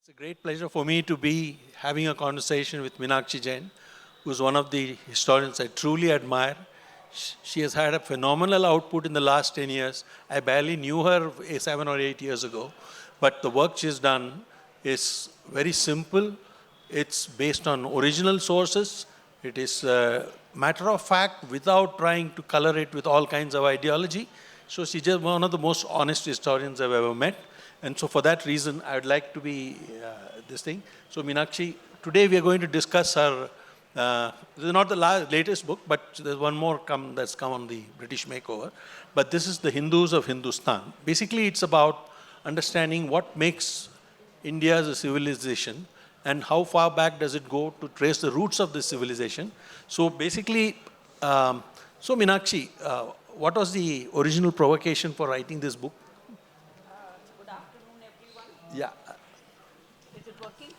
It's a great pleasure for me to be having a conversation with Meenakshi Jain, who's one of the historians I truly admire. She has had a phenomenal output in the last 10 years. I barely knew her 7 or 8 years ago, but the work she's done is very simple. It's based on original sources. It is matter of fact without trying to color it with all kinds of ideology. So she's just one of the most honest historians I've ever met. And so for that reason, I would like to be this thing. So Meenakshi, today we are going to discuss her, this is not the latest book, but there's one more that's come on the British makeover. But this is The Hindus of Hindustan. Basically, it's about understanding what makes India as a civilization and how far back does it go to trace the roots of this civilization. So basically, so Meenakshi, what was the original provocation for writing this book? Good afternoon, everyone. Yeah. Is it working?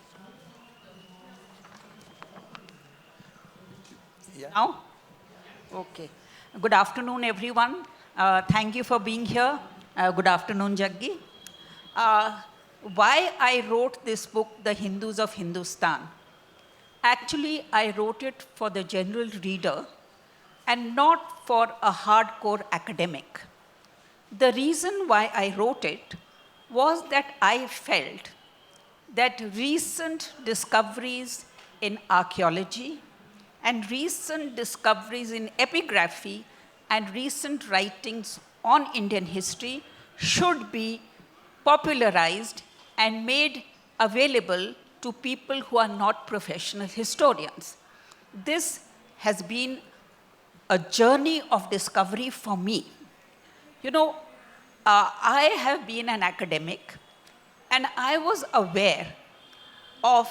Yeah. Now? Okay. Good afternoon, everyone. Thank you for being here. Good afternoon, Jaggi. Why I wrote this book, The Hindus of Hindustan? Actually, I wrote it for the general reader and not for a hardcore academic. The reason why I wrote it was that I felt that recent discoveries in archaeology and recent discoveries in epigraphy and recent writings on Indian history should be popularized and made available to people who are not professional historians. This has been a journey of discovery for me. You know, I have been an academic and I was aware of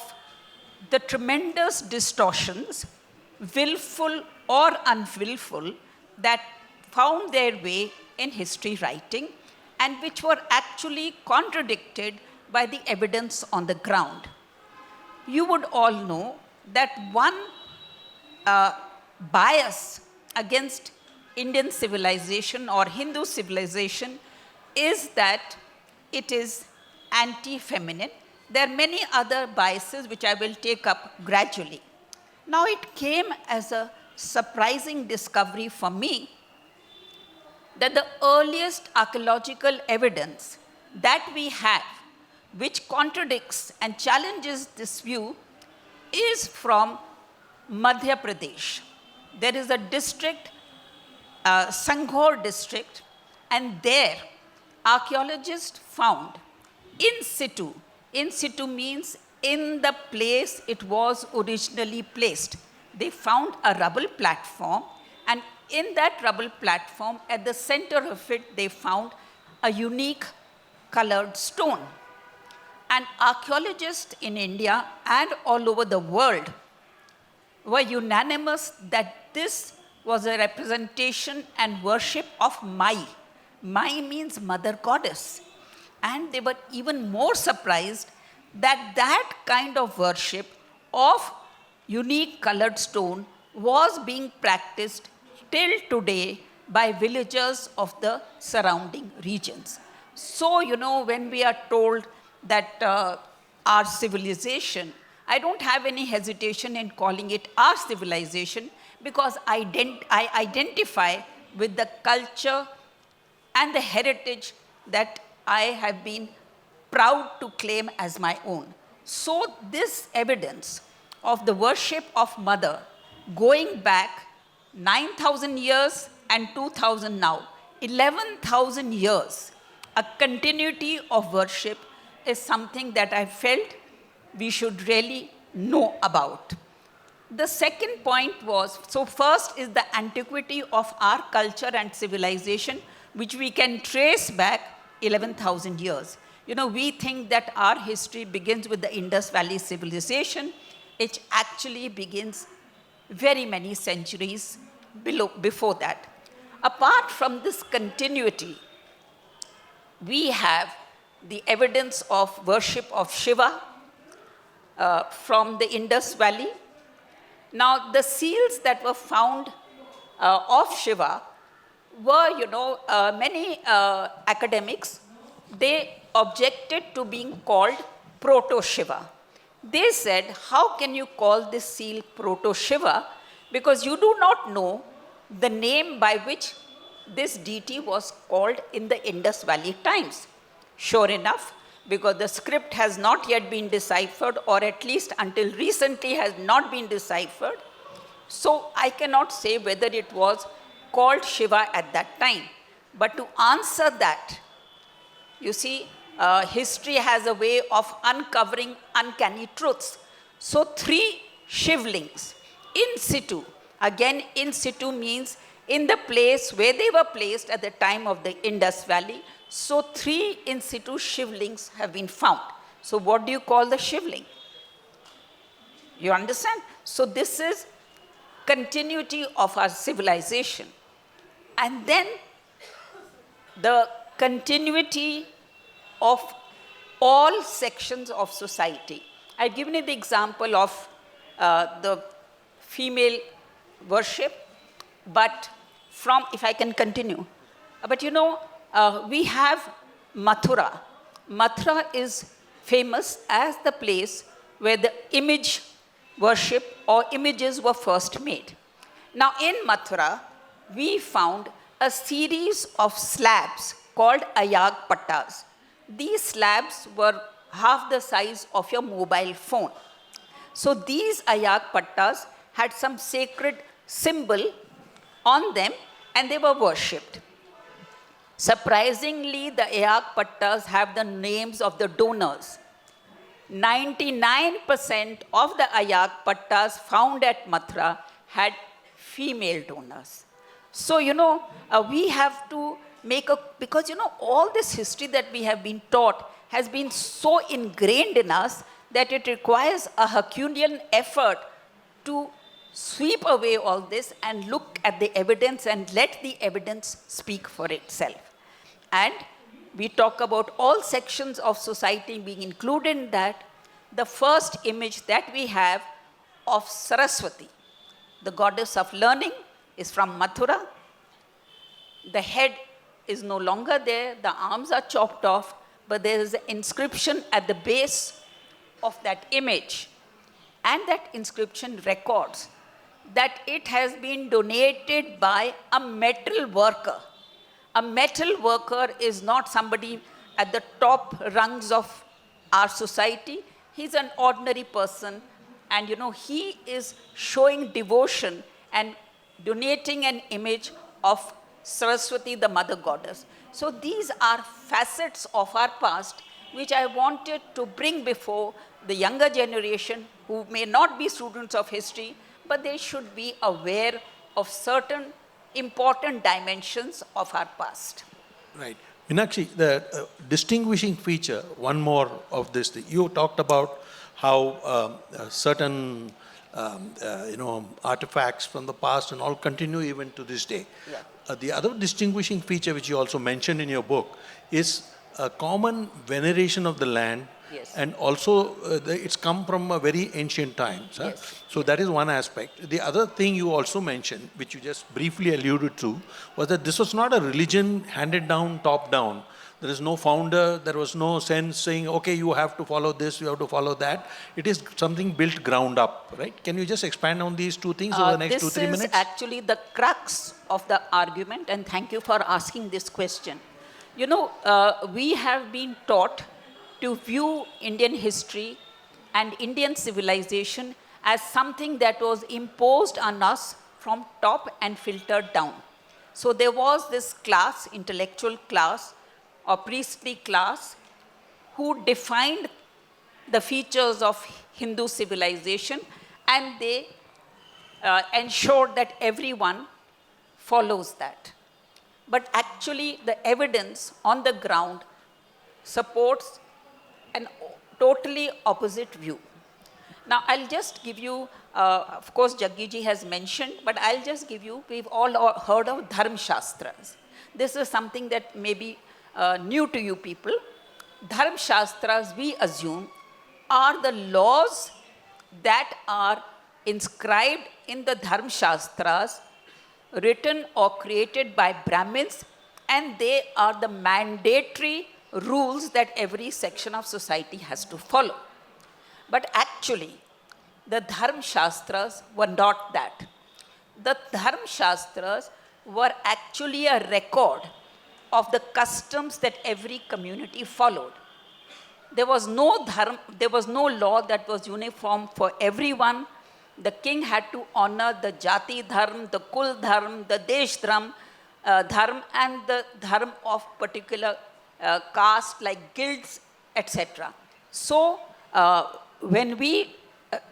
the tremendous distortions, willful or unwillful, that found their way in history writing and which were actually contradicted by the evidence on the ground. You would all know that one bias against Indian civilization or Hindu civilization is that it is anti-feminine. There are many other biases which I will take up gradually. Now it came as a surprising discovery for me that the earliest archaeological evidence that we have, which contradicts and challenges this view, is from Madhya Pradesh. There is a district, Sanghor district, and there archaeologists found in situ means in the place it was originally placed. They found a rubble platform, and in that rubble platform, at the center of it, they found a unique colored stone. And archaeologists in India and all over the world were unanimous that this was a representation and worship of Mai. Mai means mother goddess. And they were even more surprised that that kind of worship of unique colored stone was being practiced till today by villagers of the surrounding regions. So, you know, when we are told that our civilization, I don't have any hesitation in calling it our civilization because I identify with the culture and the heritage that I have been proud to claim as my own. So this evidence of the worship of mother going back 9,000 years and 2,000 now, 11,000 years, a continuity of worship is something that I felt we should really know about. The second point was, so first is the antiquity of our culture and civilization, which we can trace back 11,000 years. You know, we think that our history begins with the Indus Valley civilization. It actually begins very many centuries before that. Apart from this continuity, we have the evidence of worship of Shiva from the Indus Valley. Now, the seals that were found of Shiva were, many academics, they objected to being called Proto-Shiva. They said, how can you call this seal Proto-Shiva? Because you do not know the name by which this deity was called in the Indus Valley times. Sure enough, because the script has not yet been deciphered, or at least until recently has not been deciphered, so I cannot say whether it was called Shiva at that time. But to answer that, you see, history has a way of uncovering uncanny truths. So 3 Shivlings in situ. Again, in situ means in the place where they were placed at the time of the Indus Valley. So 3 in situ Shivlings have been found. So what do you call the Shivling? You understand? So this is continuity of our civilization. And then the continuity of all sections of society. I've given you the example of the female worship, but from, if I can continue, but you know, we have Mathura. Mathura is famous as the place where the image worship or images were first made. Now in Mathura, we found a series of slabs called ayag pattas. These slabs were half the size of your mobile phone. So these ayag pattas had some sacred symbol on them and they were worshipped. Surprisingly, the ayag pattas have the names of the donors. 99% of the ayag pattas found at Mathura had female donors. So, you know, we have to make a, because, you know, all this history that we have been taught has been so ingrained in us that it requires a Herculean effort to sweep away all this and look at the evidence and let the evidence speak for itself. And we talk about all sections of society being included in that. The first image that we have of Saraswati, the goddess of learning, is from Mathura. The head is no longer there, the arms are chopped off, but there is an inscription at the base of that image. And that inscription records that it has been donated by a metal worker. A metal worker is not somebody at the top rungs of our society. He's an ordinary person, and you know, he is showing devotion and donating an image of Saraswati, the mother goddess. So these are facets of our past which I wanted to bring before the younger generation who may not be students of history, but they should be aware of certain important dimensions of our past. Right. Meenakshi, the distinguishing feature, one more of this, you talked about how certain artifacts from the past and all continue even to this day. Yeah. The other distinguishing feature which you also mentioned in your book is a common veneration of the land. Yes. And also it's come from a very ancient times. Yes. So that is one aspect. The other thing you also mentioned, which you just briefly alluded to, was that this was not a religion handed down top down. There is no founder, there was no sense saying, okay, you have to follow this, you have to follow that. It is something built ground up, right? Can you just expand on these two things over the next 2-3 minutes? This is actually the crux of the argument, and thank you for asking this question. You know, we have been taught to view Indian history and Indian civilization as something that was imposed on us from top and filtered down. So there was this class, intellectual class or priestly class, who defined the features of Hindu civilization, and they ensured that everyone follows that. But actually the evidence on the ground supports an totally opposite view. Now, I'll just give you, of course, Jaggi ji has mentioned, but I'll just give you, we've all heard of Dharma Shastras. This is something that may be new to you people. Dharma Shastras, we assume, are the laws that are inscribed in the Dharma Shastras, written or created by Brahmins, and they are the mandatory rules that every section of society has to follow. But actually, the Dharma Shastras were not that. The Dharma Shastras were actually a record of the customs that every community followed. There was no dharma, there was no law that was uniform for everyone. The king had to honor the jati dharma, the kul dharma, the desh dharma, and the dharma of particular caste like guilds, etc. So, when we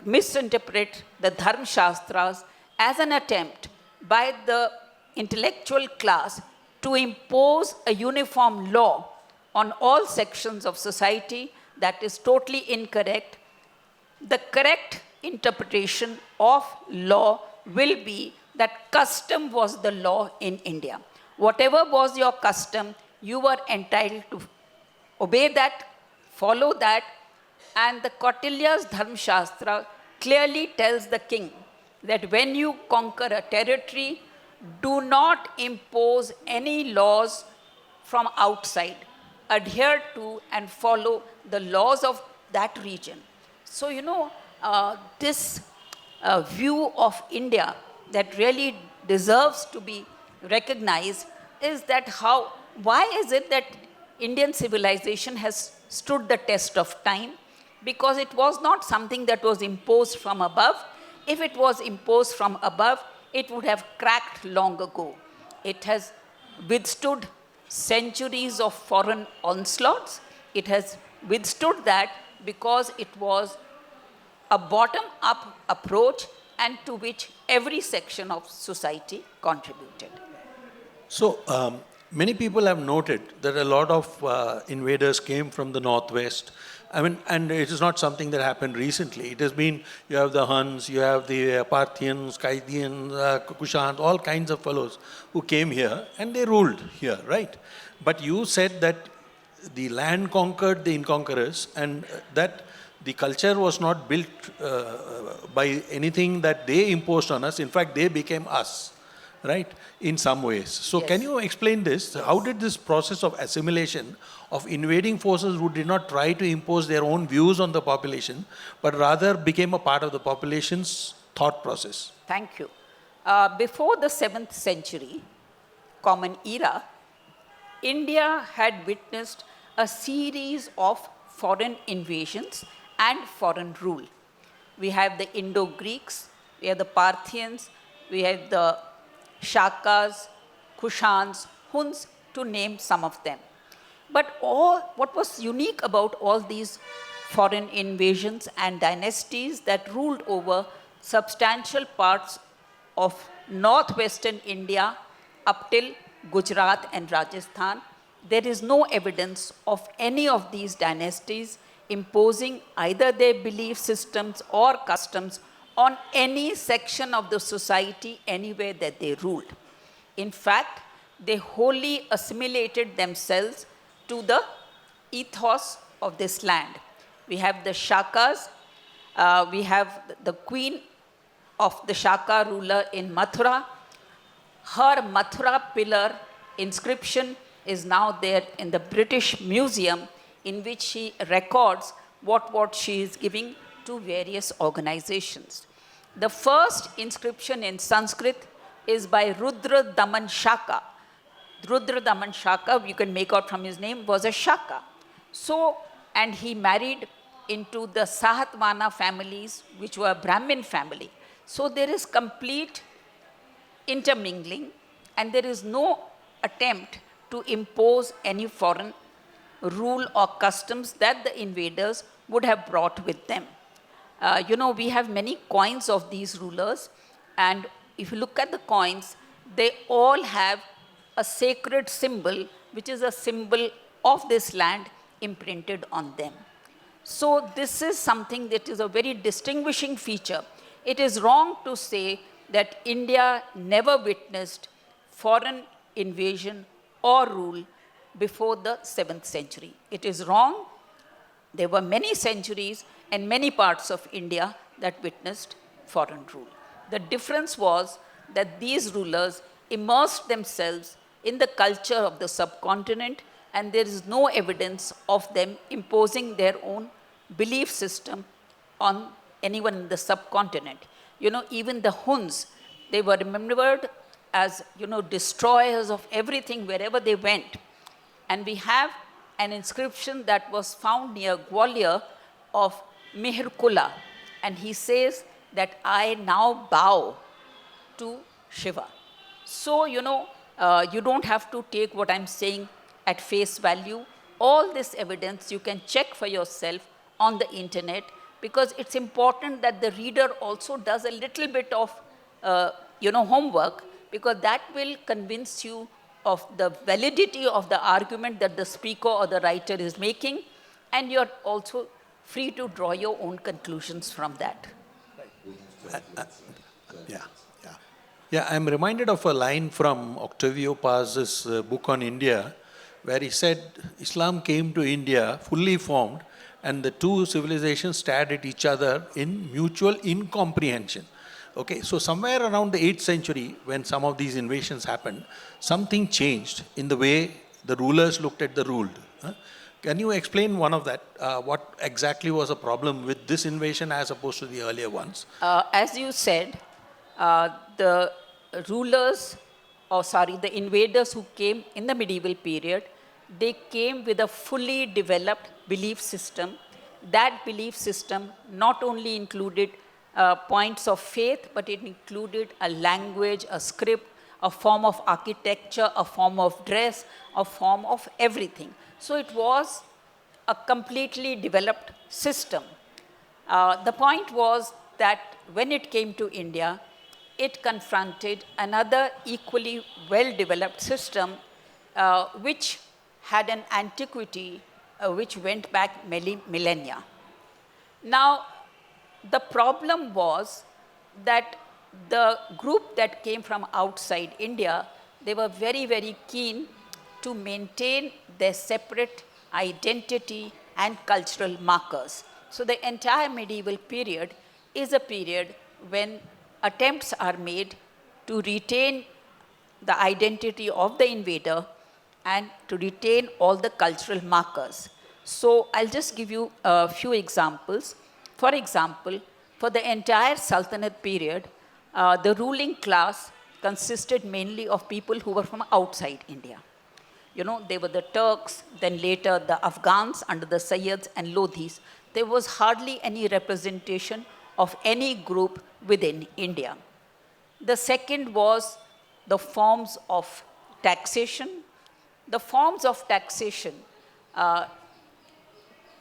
misinterpret the Dharma Shastras as an attempt by the intellectual class to impose a uniform law on all sections of society, that is totally incorrect. The correct interpretation of law will be that custom was the law in India. Whatever was your custom, you were entitled to obey that, follow that, and the Kautilya's Dharma Shastra clearly tells the king that when you conquer a territory, do not impose any laws from outside. Adhere to and follow the laws of that region. So, this view of India that really deserves to be recognized is that why is it that Indian civilization has stood the test of time? Because it was not something that was imposed from above. If it was imposed from above, it would have cracked long ago. It has withstood centuries of foreign onslaughts. It has withstood that because it was a bottom-up approach and to which every section of society contributed. So, many people have noted that a lot of invaders came from the northwest. I mean, and it is not something that happened recently. It has been, you have the Huns, you have the Parthians, Scythians, Kushans, all kinds of fellows who came here and they ruled here, right? But you said that the land conquered the inconquerors and that the culture was not built by anything that they imposed on us. In fact, they became us, right, in some ways. So Yes. can you explain this? How did this process of assimilation of invading forces who did not try to impose their own views on the population, but rather became a part of the population's thought process? Thank you. Before the 7th century, Common Era, India had witnessed a series of foreign invasions and foreign rule. We have the Indo-Greeks, we have the Parthians, we have the Shakas, Kushans, Huns, to name some of them. But what was unique about all these foreign invasions and dynasties that ruled over substantial parts of northwestern India up till Gujarat and Rajasthan, there is no evidence of any of these dynasties imposing either their belief systems or customs on any section of the society anywhere that they ruled. In fact, they wholly assimilated themselves to the ethos of this land. We have the Shakas, we have the queen of the Shaka ruler in Mathura. Her Mathura pillar inscription is now there in the British Museum, in which she records what she is giving to various organizations. The first inscription in Sanskrit is by Rudra Daman Shaka. Rudra Daman Shaka, you can make out from his name, was a Shaka. So, and he married into the Sahatvana families, which were a Brahmin family. So there is complete intermingling, and there is no attempt to impose any foreign rule or customs that the invaders would have brought with them. We have many coins of these rulers, and if you look at the coins, they all have a sacred symbol, which is a symbol of this land imprinted on them. So this is something that is a very distinguishing feature. It is wrong to say that India never witnessed foreign invasion or rule before the 7th century. It is wrong. There were many centuries and many parts of India that witnessed foreign rule. The difference was that these rulers immersed themselves in the culture of the subcontinent and there is no evidence of them imposing their own belief system on anyone in the subcontinent. Even the Huns, they were remembered as, destroyers of everything wherever they went. And we have an inscription that was found near Gwalior of Mihir Kula. And he says that I now bow to Shiva. So, you don't have to take what I'm saying at face value. All this evidence you can check for yourself on the internet, because it's important that the reader also does a little bit of, homework, because that will convince you of the validity of the argument that the speaker or the writer is making, and you're also free to draw your own conclusions from that. Yeah, yeah. Yeah, I'm reminded of a line from Octavio Paz's book on India, where he said Islam came to India fully formed, and the two civilizations stared at each other in mutual incomprehension. Okay, so somewhere around the 8th century, when some of these invasions happened, something changed in the way the rulers looked at the ruled. Can you explain one of that? What exactly was the problem with this invasion as opposed to the earlier ones? As you said, the rulers, the invaders who came in the medieval period, they came with a fully developed belief system. That belief system not only included points of faith, but it included a language, a script, a form of architecture, a form of dress, a form of everything. So it was a completely developed system. The point was that when it came to India, it confronted another equally well-developed system, which had an antiquity which went back many millennia. Now, the problem was that the group that came from outside India, they were very, very keen to maintain their separate identity and cultural markers. So the entire medieval period is a period when attempts are made to retain the identity of the invader and to retain all the cultural markers. So I'll just give you a few examples. For example, for the entire Sultanate period, the ruling class consisted mainly of people who were from outside India. They were the Turks, then later the Afghans under the Sayyids and Lodhis. There was hardly any representation of any group within India. The second was the forms of taxation. The forms of taxation were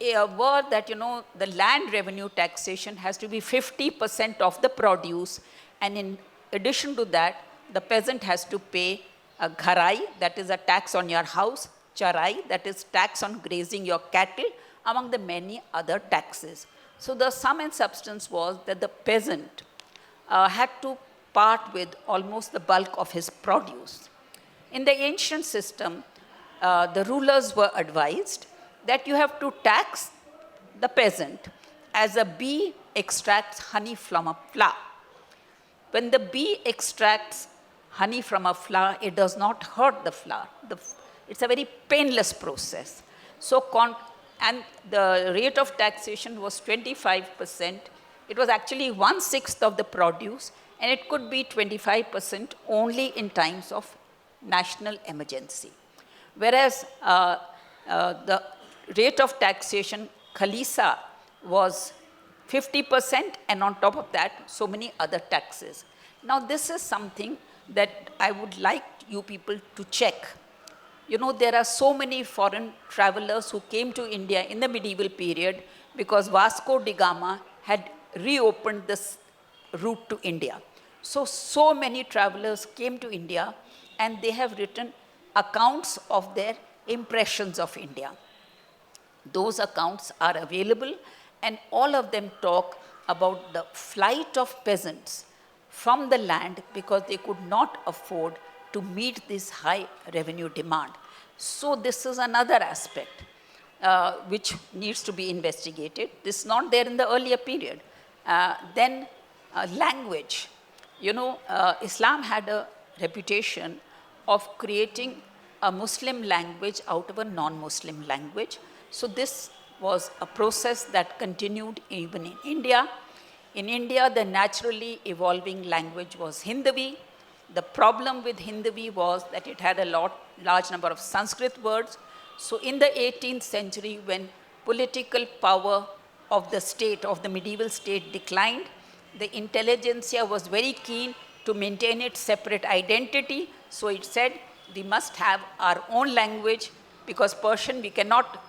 that, the land revenue taxation has to be 50% of the produce, and in addition to that, the peasant has to pay a gharai, that is a tax on your house, charai, that is tax on grazing your cattle, among the many other taxes. So the sum and substance was that the peasant had to part with almost the bulk of his produce. In the ancient system, the rulers were advised that you have to tax the peasant as a bee extracts honey from a flower. When the bee extracts honey from a flower, it does not hurt the flower. It's a very painless process. And the rate of taxation was 25%. It was actually 1/6 of the produce, and it could be 25% only in times of national emergency. Whereas the rate of taxation, Khalisa, was 50%, and on top of that, so many other taxes. Now, this is something that I would like you people to check. There are so many foreign travelers who came to India in the medieval period because Vasco da Gama had reopened this route to India. So many travelers came to India, and they have written accounts of their impressions of India. Those accounts are available, and all of them talk about the flight of peasants from the land because they could not afford to meet this high revenue demand. So this is another aspect which needs to be investigated. This is not there in the earlier period. Then language. Islam had a reputation of creating a Muslim language out of a non-Muslim language. So this was a process that continued even in India. In India, the naturally evolving language was Hindavi. The problem with Hindavi was that it had a large number of Sanskrit words. So in the 18th century, when political power of the state, of the medieval state declined, the intelligentsia was very keen to maintain its separate identity. So it said, we must have our own language because Persian we cannot,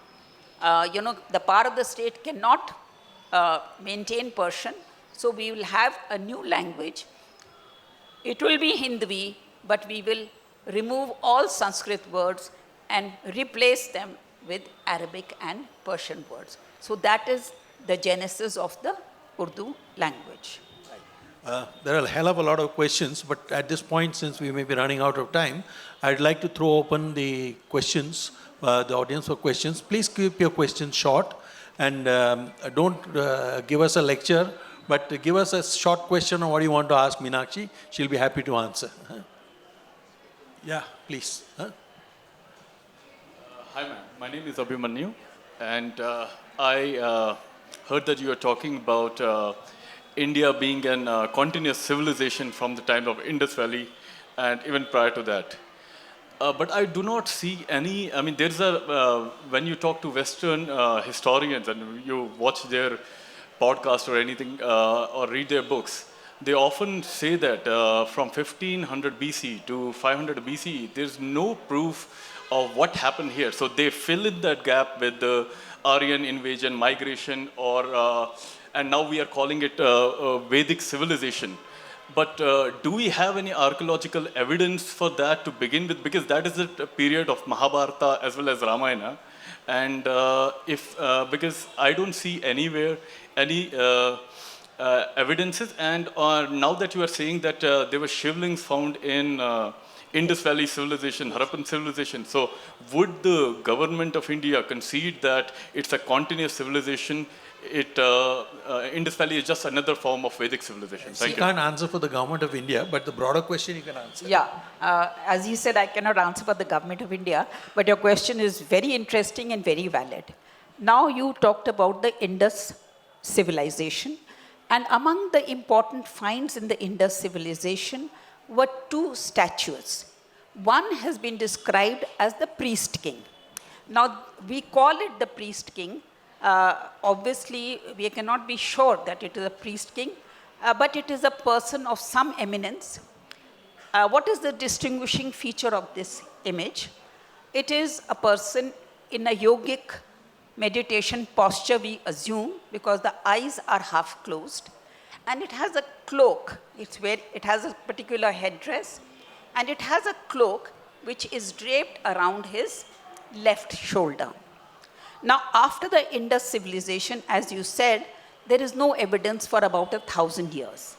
the power of the state cannot maintain Persian. So we will have a new language. It will be Hindavi, but we will remove all Sanskrit words and replace them with Arabic and Persian words. So that is the genesis of the Urdu language. There are a hell of a lot of questions, but at this point, since we may be running out of time, I'd like to throw open the questions, the audience for questions. Please keep your questions short and don't give us a lecture, but give us a short question on what you want to ask Meenakshi. She'll be happy to answer. Yeah, please. Hi, ma'am. My name is Abhimanyu, and I heard that you were talking about India being a continuous civilization from the time of Indus Valley and even prior to that. But I do not see any, I mean, there's when you talk to Western historians and you watch their podcast or anything, or read their books, they often say that from 1500 BC to 500 BC, there's no proof of what happened here. So they fill in that gap with the Aryan invasion, migration, or and now we are calling it Vedic civilization. But do we have any archaeological evidence for that to begin with? Because that is a period of Mahabharata as well as Ramayana. And because I don't see anywhere any evidences. And now that you are saying that there were shivlings found in Indus Valley civilization, Harappan civilization. So would the government of India concede that it's a continuous civilization? Indus Valley is just another form of Vedic civilization. You can't answer for the government of India, but the broader question you can answer. Yeah, as you said, I cannot answer for the government of India, but your question is very interesting and very valid. Now you talked about the Indus civilization, and among the important finds in the Indus civilization were two statues. One has been described as the priest king. Now we call it the priest king. Obviously, we cannot be sure that it is a priest king, but it is a person of some eminence. What is the distinguishing feature of this image? It is a person in a yogic meditation posture, we assume, because the eyes are half closed. And it has a cloak. It has a particular headdress. And it has a cloak which is draped around his left shoulder. Now, after the Indus civilization, as you said, there is no evidence for about 1,000 years.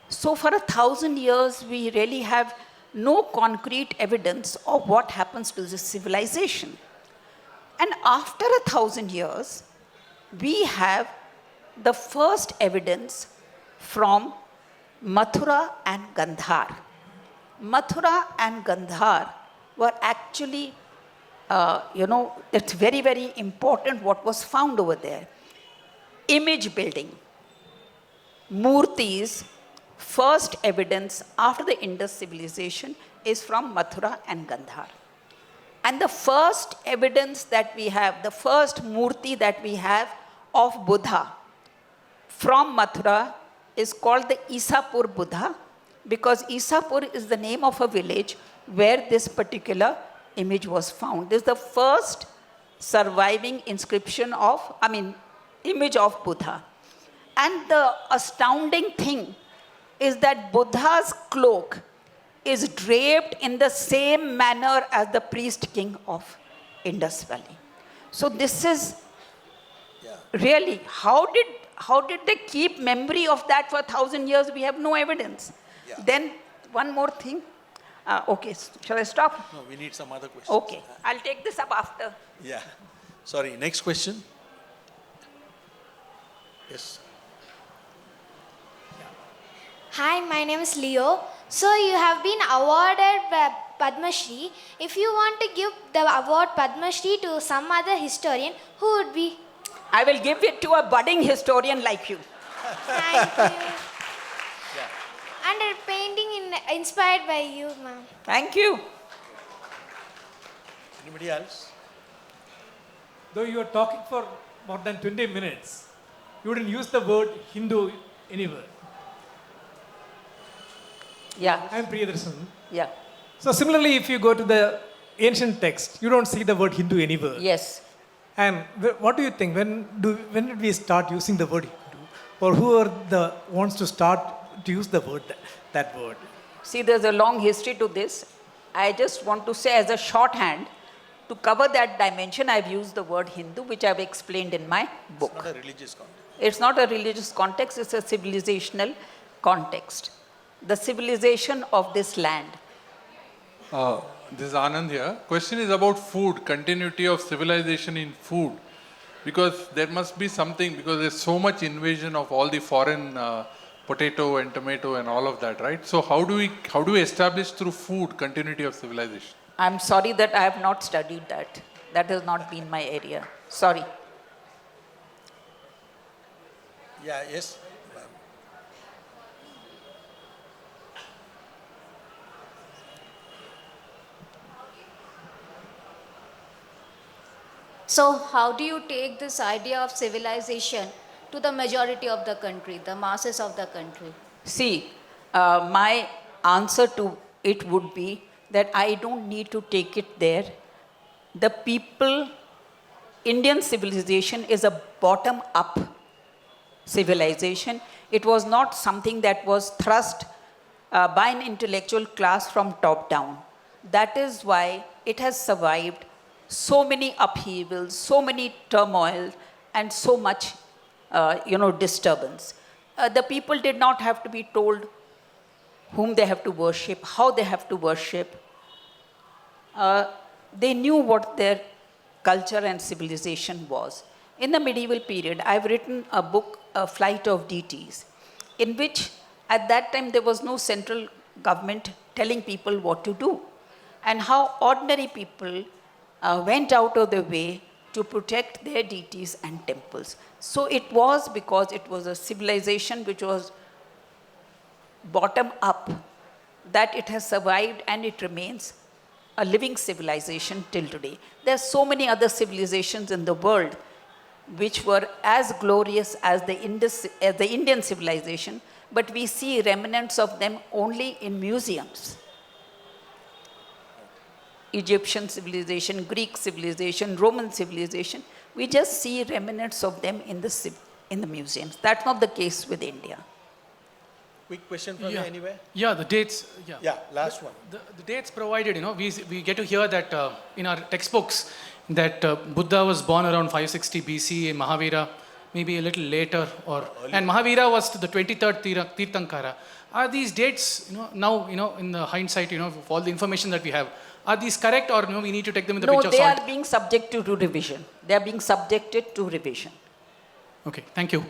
So for 1,000 years, we really have no concrete evidence of what happens to this civilization. And after 1,000 years, we have the first evidence from Mathura and Gandhar. Mathura and Gandhar were actually, it's very, very important what was found over there. Image building. Murtis, first evidence after the Indus civilization is from Mathura and Gandhar. And the first evidence that we have, the first murti that we have of Buddha from Mathura is called the Isapur Buddha, because Isapur is the name of a village where this particular image was found. This is the first surviving inscription image of Buddha. And the astounding thing is that Buddha's cloak is draped in the same manner as the priest king of Indus Valley. So this is really, how did they keep memory of that for 1,000 years? We have no evidence. Yeah. Then one more thing. Okay, shall I stop? No, we need some other questions. Okay, I'll take this up after. Yeah. Sorry, next question. Yes. Hi, my name is Leo. So you have been awarded Padma Shri. If you want to give the award Padma Shri to some other historian, who would be? I will give it to a budding historian like you. Thank you. And a painting inspired by you, ma'am. Thank you. Anybody else? Though you are talking for more than 20 minutes, you didn't use the word Hindu anywhere. Yeah, I am Priyadarshan. yeah, So similarly, if you go to the ancient text, you don't see the word Hindu anywhere. yes. And what do you think? When did we start using the word Hindu? Or who are the ones to start to use the word, that word? See, there's a long history to this. I just want to say as a shorthand, to cover that dimension, I've used the word Hindu, which I've explained in my book. Not a religious context. It's not a religious context, it's a civilizational context. The civilization of this land. This is Anand here. Question is about food, continuity of civilization in food. Because there must be something, because there's so much invasion of all the foreign potato and tomato and all of that, right? So how do we establish through food continuity of civilization? I'm sorry that I have not studied that. That has not been my area. Sorry. Yeah, yes. So how do you take this idea of civilization to the majority of the country, the masses of the country? See, my answer to it would be that I don't need to take it there. The people, Indian civilization is a bottom-up civilization. It was not something that was thrust by an intellectual class from top down. That is why it has survived so many upheavals, so many turmoil, and so much, disturbance. The people did not have to be told whom they have to worship, how they have to worship. They knew what their culture and civilization was. In the medieval period, I've written a book, A Flight of Deities, in which at that time there was no central government telling people what to do, and how ordinary people went out of their way to protect their deities and temples. So it was because it was a civilization which was bottom up that it has survived and it remains a living civilization till today. There are so many other civilizations in the world which were as glorious as the Indian civilization, but we see remnants of them only in museums. Egyptian civilization, Greek civilization, Roman civilization, we just see remnants of them in the museums. That's not the case with India. Quick question from you anywhere? Yeah, the dates. Yeah, Yeah, last one. the dates provided. We get to hear that in our textbooks that Buddha was born around 560 BC, Mahavira maybe a little later, and Mahavira was the 23rd Tirthankara. Are these dates, now, in the hindsight, of all the information that we have, are these correct, or we need to take them with a pinch of salt? No, they are being subjected to revision. They are being subjected to revision. Okay, thank you.